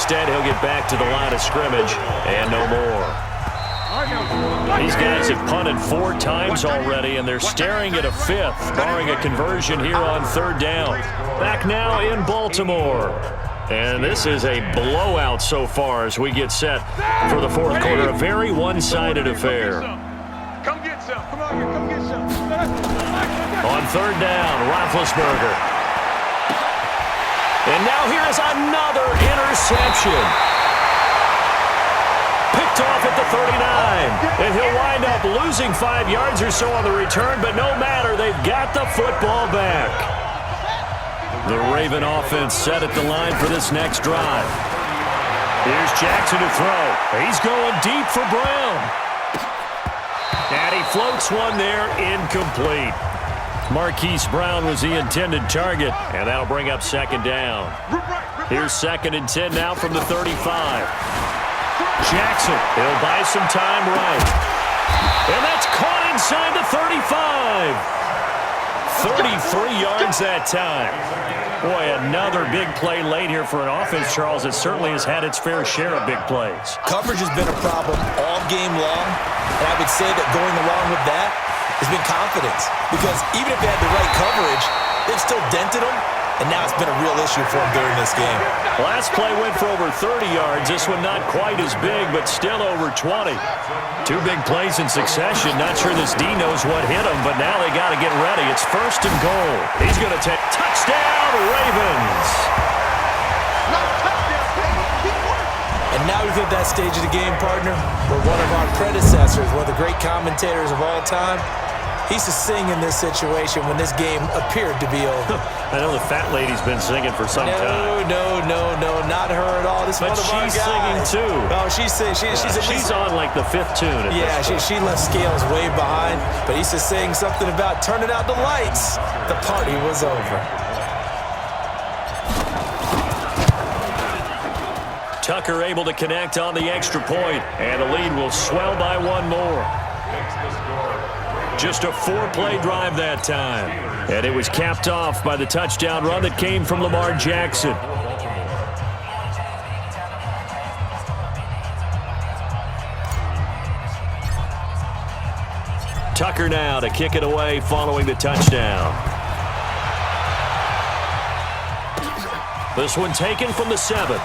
Instead, he'll get back to the line of scrimmage and no more. These guys have punted 4 times already, and they're staring at a 5th, barring a conversion here on 3rd down. Back now in Baltimore. And this is a blowout so far as we get set for the 4th quarter. A very one-sided affair. Come get some. Come on here. Come get some. On 3rd down, Roethlisberger. And now here is another interception. Picked off at the 39. And he'll wind up losing 5 yards or so on the return, but no matter, they've got the football back. The Raven offense set at the line for this next drive. Here's Jackson to throw. He's going deep for Brown. And he floats one there, incomplete. Marquise Brown was the intended target, and that'll bring up 2nd down. Here's 2nd and 10 now from the 35. Jackson, he'll buy some time right. And that's caught inside the 35. 33 yards that time. Boy, another big play late here for an offense, Charles, that certainly has had its fair share of big plays. Coverage has been a problem all game long, and I would say that going along with that has been confidence. Because even if they had the right coverage, they've still dented them, and now it's been a real issue for them during this game. Last play went for over 30 yards. This one not quite as big, but still over 20. 2 big plays in succession. Not sure this D knows what hit him, but now they got to get ready. It's 1st and goal. He's going to take touchdown, Ravens. And now we've hit that stage of the game, partner, where one of our predecessors, one of the great commentators of all time, he used to sing in this situation when this game appeared to be over. I know the fat lady's been singing for some time. No, not her at all. This but one of our she's guys. singing too. Oh, she's on like the 5th tune. Yeah, she left Scales way behind, but he used to sing something about turning out the lights. The party was over. Tucker able to connect on the extra point, and the lead will swell by 1 more. Just a 4-play drive that time. And it was capped off by the touchdown run that came from Lamar Jackson. Tucker now to kick it away following the touchdown. This one taken from the 7.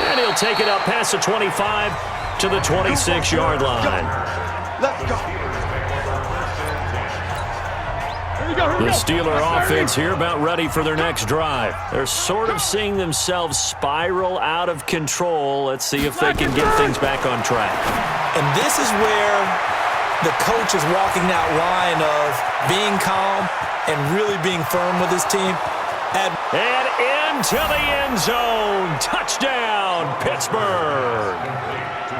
And he'll take it up past the 25 to the 26-yard line. Let's go. The Steeler offense here about ready for their next drive. They're sort of seeing themselves spiral out of control. Let's see if they can get things back on track. And this is where the coach is walking that line of being calm and really being firm with his team. And into the end zone. Touchdown, Pittsburgh.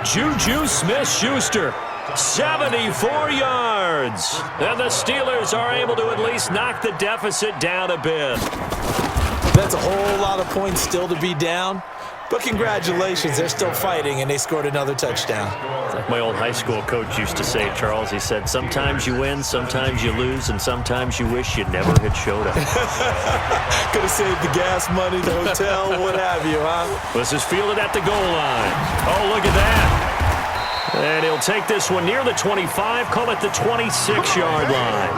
Juju Smith-Schuster. 74 yards. And the Steelers are able to at least knock the deficit down a bit. That's a whole lot of points still to be down. But congratulations, they're still fighting, and they scored another touchdown. Like my old high school coach used to say, Charles, he said, sometimes you win, sometimes you lose, and sometimes you wish you never had showed up. Could have saved the gas money, the hotel, what have you, huh? This is fielded at the goal line. Oh, look at that. And he'll take this one near the 25, call it the 26-yard line.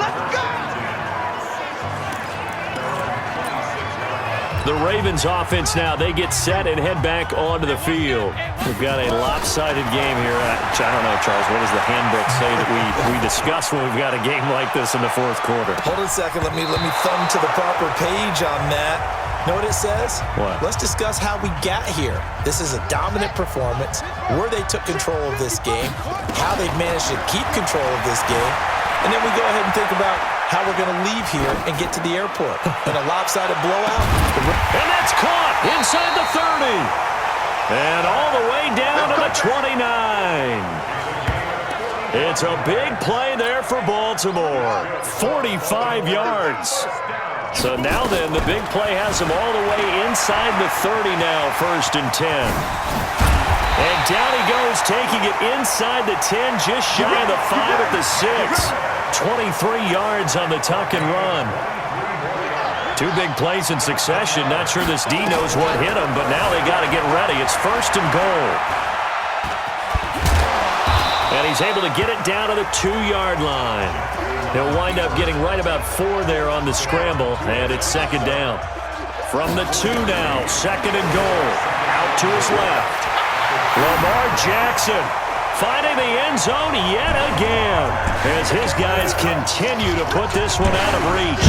The Ravens offense now, they get set and head back onto the field. We've got a lopsided game here. I don't know, Charles, what does the handbook say that we discuss when we've got a game like this in the 4th quarter? Hold on a second. Let me thumb to the proper page on that. Know what it says? What? Let's discuss how we got here. This is a dominant performance, where they took control of this game, how they've managed to keep control of this game, and then we go ahead and think about how we're going to leave here and get to the airport. In a lopsided blowout. And that's caught inside the 30. And all the way down to the 29. It's a big play there for Baltimore. 45 yards. So now then, the big play has them all the way inside the 30 now, 1st and 10. And down he goes, taking it inside the 10, just shy of the 5 at the 6. 23 yards on the tuck and run. Two big plays in succession. Not sure this D knows what hit him, but now they got to get ready. It's 1st and goal. And he's able to get it down to the 2-yard line. He'll wind up getting right about 4 there on the scramble, and it's 2nd down. From the 2 now, 2nd and goal. Out to his left. Lamar Jackson finding the end zone yet again as his guys continue to put this one out of reach.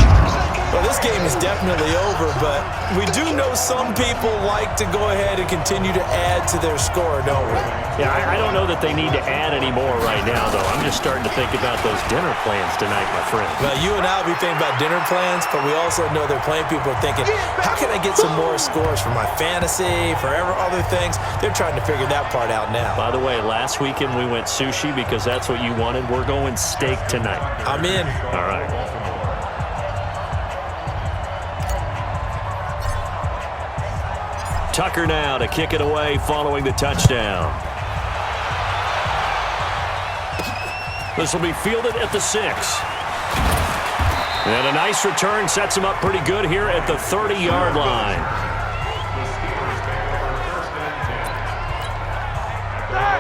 Well, this game is definitely over, but we do know some people like to go ahead and continue to add to their score, don't we? Yeah, I don't know that they need to add any more right now, though. I'm just starting to think about those dinner plans tonight, my friend. Well, you and I will be thinking about dinner plans, but we also know they're playing people are thinking, how can I get some more scores for my fantasy, for other things? They're trying to figure that part out now. By the way, last weekend we went sushi because that's what you wanted. We're going steak tonight. I'm in. All right. Tucker now to kick it away following the touchdown. This will be fielded at the 6. And a nice return sets him up pretty good here at the 30-yard line.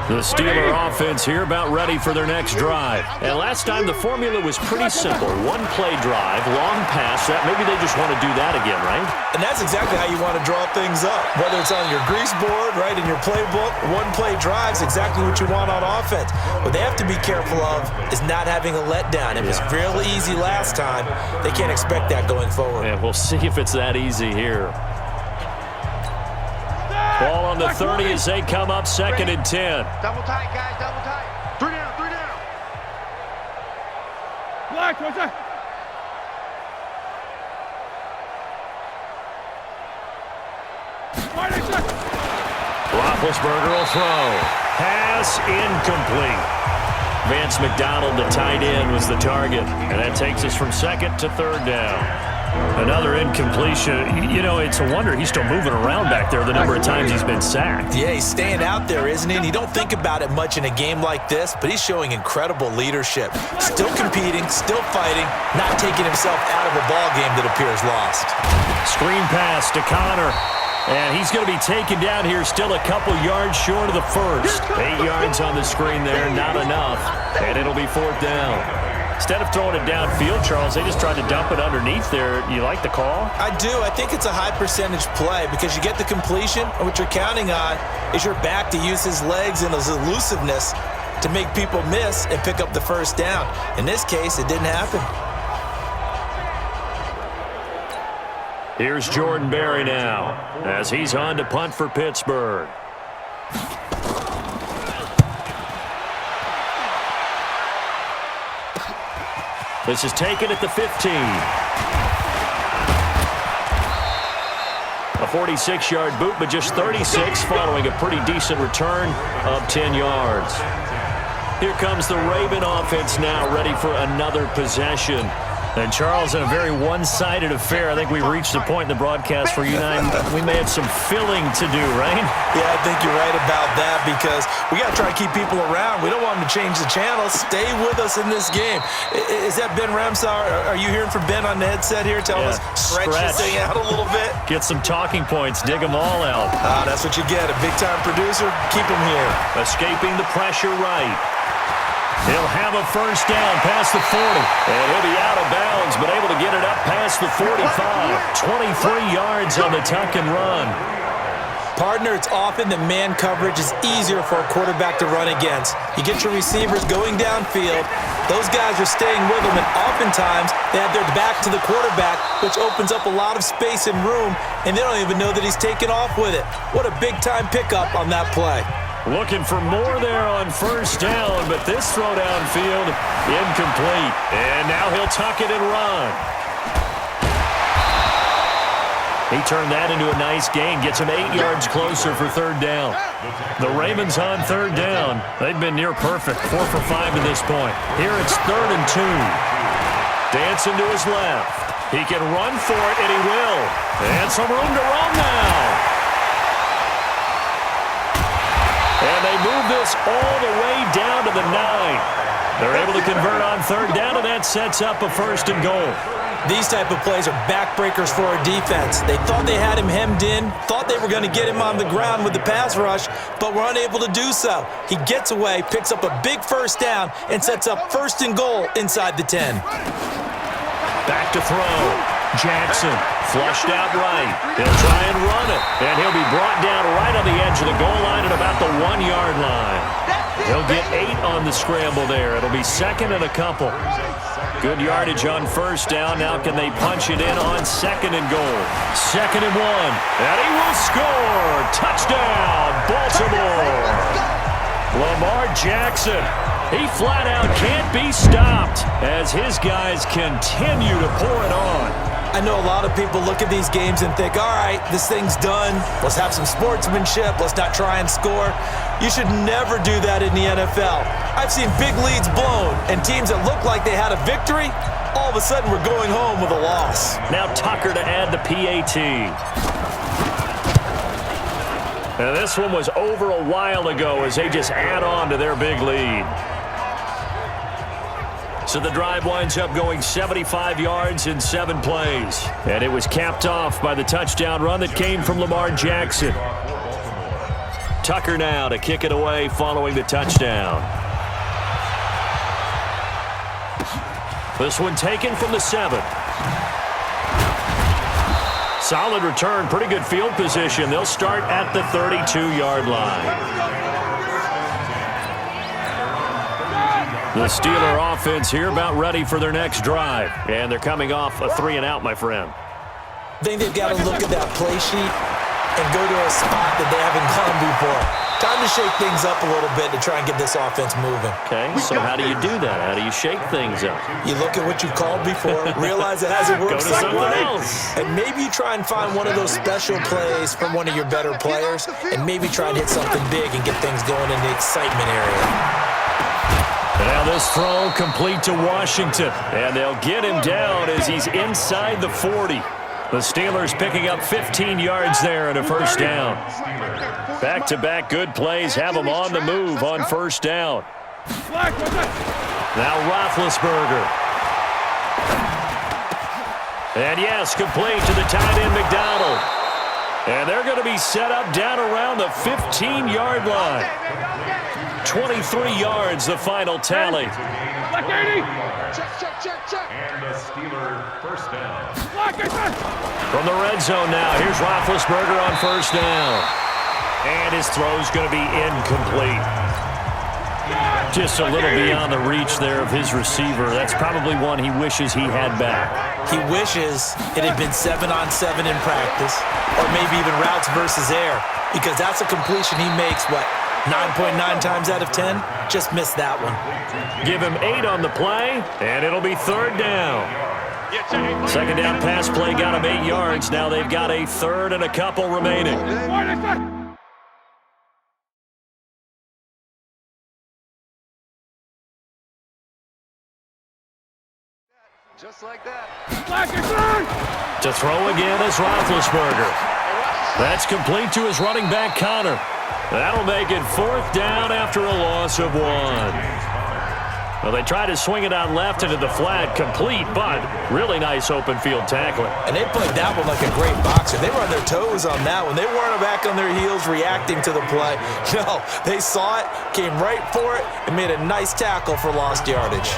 The Steeler offense here about ready for their next drive. And last time the formula was pretty simple. One-play drive, long pass. Maybe they just want to do that again, right? And that's exactly how you want to draw things up. Whether it's on your grease board, right, in your playbook, one-play drive's exactly what you want on offense. What they have to be careful of is not having a letdown. It was real easy last time. They can't expect that going forward. Yeah, we'll see if it's that easy here. Ball on the 30 as they come up 2nd and 10. Double tight, guys, double tight. 3 down, 3 down. Black, what's that? Roethlisberger will throw. Pass incomplete. Vance McDonald, the tight end, was the target. And that takes us from 2nd to 3rd down. Another incompletion. You know, it's a wonder he's still moving around back there the number of times he's been sacked. Yeah, he's staying out there, isn't he? And you don't think about it much in a game like this, but he's showing incredible leadership. Still competing, still fighting, not taking himself out of a ball game that appears lost. Screen pass to Connor. And he's going to be taken down here still a couple yards short of the first. 8 yards on the screen there, not enough. And it'll be 4th down. Instead of throwing it downfield, Charles, they just tried to dump it underneath there. You like the call? I do. I think it's a high percentage play because you get the completion, and what you're counting on is your back to use his legs and his elusiveness to make people miss and pick up the first down. In this case, it didn't happen. Here's Jordan Berry now as he's on to punt for Pittsburgh. This is taken at the 15. A 46-yard boot, but just 36 following a pretty decent return of 10 yards. Here comes the Raven offense now, ready for another possession. And, Charles, in a very one-sided affair, I think we reached the point in the broadcast where you and I, we may have some filling to do, right? Yeah, I think you're right about that because we got to try to keep people around. We don't want them to change the channel. Stay with us in this game. Is that Ben Ramsar? Are you hearing from Ben on the headset here? Tell us, stretch this thing out a little bit. Get some talking points. Dig them all out. That's what you get. A big-time producer. Keep him here. Escaping the pressure right. He'll have a first down past the 40. And he'll be out of bounds, but able to get it up past the 45. 23 yards on the tuck and run. Partner, it's often that man coverage is easier for a quarterback to run against. You get your receivers going downfield. Those guys are staying with them, and oftentimes they have their back to the quarterback, which opens up a lot of space and room, and they don't even know that he's taken off with it. What a big-time pickup on that play. Looking for more there on first down, but this throw downfield incomplete. And now he'll tuck it and run. He turned that into a nice gain, gets him 8 yards closer for 3rd down. The Ravens on 3rd down. They've been near perfect, 4 for 5 at this point. Here it's 3rd and 2. Dancing to his left. He can run for it, and he will. And some room to run now. And they move this all the way down to the 9. They're able to convert on third down, and that sets up a 1st and goal. These type of plays are backbreakers for our defense. They thought they had him hemmed in, thought they were going to get him on the ground with the pass rush, but were unable to do so. He gets away, picks up a big 1st down, and sets up 1st and goal inside the 10. Back to throw. Jackson flushed out right. He'll try and run it, and he'll be brought down right on the edge of the goal line at about the 1-yard line. He'll get 8 on the scramble there. It'll be 2nd and a couple. Good yardage on 1st down. Now can they punch it in on 2nd and goal? 2nd and 1. And he will score. Touchdown, Baltimore. Lamar Jackson. He flat out can't be stopped as his guys continue to pour it on. I know a lot of people look at these games and think, all right, this thing's done. Let's have some sportsmanship. Let's not try and score. You should never do that in the NFL. I've seen big leads blown, and teams that look like they had a victory, all of a sudden we're going home with a loss. Now Tucker to add the PAT. And this one was over a while ago as they just add on to their big lead. So the drive winds up going 75 yards in 7 plays. And it was capped off by the touchdown run that came from Lamar Jackson. Tucker now to kick it away following the touchdown. This one taken from the 7. Solid return, pretty good field position. They'll start at the 32-yard line. The Steeler offense here about ready for their next drive. And they're coming off a 3-and-out, my friend. I think they've got to look at that play sheet and go to a spot that they haven't gone before. Time to shake things up a little bit to try and get this offense moving. Okay, so how do you do that? How do you shake things up? You look at what you called before, realize it hasn't worked Go to something else. And maybe you try and find one of those special plays from one of your better players, and maybe try and hit something big and get things going in the excitement area. Now this throw complete to Washington, and they'll get him down as he's inside the 40. The Steelers picking up 15 yards there and a 1st down. Back-to-back good plays have them on the move on 1st down. Now Roethlisberger. And yes, complete to the tight end McDonald. And they're going to be set up down around the 15-yard line. 23 yards, the final tally. And the Steeler 1st down. From the red zone now, here's Roethlisberger on 1st down. And his throw's going to be incomplete. Just a little beyond the reach there of his receiver. That's probably one he wishes he had back. He wishes it had been 7-on-7 in practice, or maybe even routes versus air, because that's a completion he makes, 9.9 times out of 10? Just missed that one. Give him 8 on the play, and it'll be 3rd down. 2nd down pass play got him 8 yards. Now they've got a 3rd and a couple remaining. Just like that. To throw again is Roethlisberger. That's complete to his running back, Connor. That'll make it 4th down after a loss of 1. Well, they try to swing it out left into the flat, complete, but really nice open field tackling. And they played that one like a great boxer. They were on their toes on that one. They weren't back on their heels reacting to the play. No, they saw it, came right for it, and made a nice tackle for lost yardage.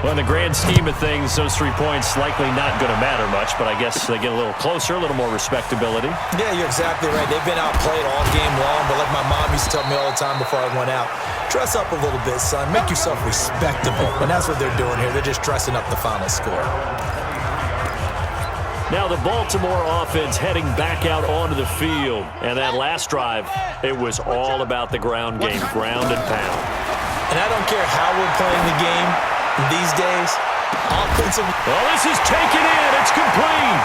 Well, in the grand scheme of things, those 3 points likely not going to matter much, but I guess they get a little closer, a little more respectability. Yeah, you're exactly right. They've been outplayed all game long, but like my mom used to tell me all the time before I went out, dress up a little bit, son. Make yourself respectable. And that's what they're doing here. They're just dressing up the final score. Now the Baltimore offense heading back out onto the field. And that last drive, it was all about the ground game, ground and pound. And I don't care how we're playing the game these days. Offensive. Well, this is taken in. It's complete.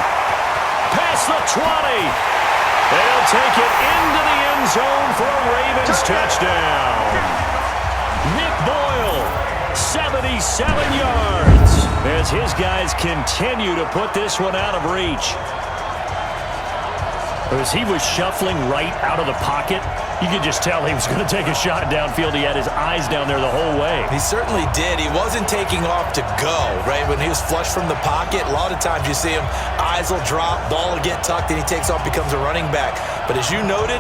Past the 20. They'll take it into the end zone for a Ravens touchdown. Nick Boyle, 77 yards, as his guys continue to put this one out of reach. As he was shuffling right out of the pocket, you could just tell he was going to take a shot downfield. He had his eyes down there the whole way. He certainly did. He wasn't taking off to go, right? When he was flush from the pocket, a lot of times you see him, eyes will drop, ball will get tucked, and he takes off, becomes a running back. But as you noted,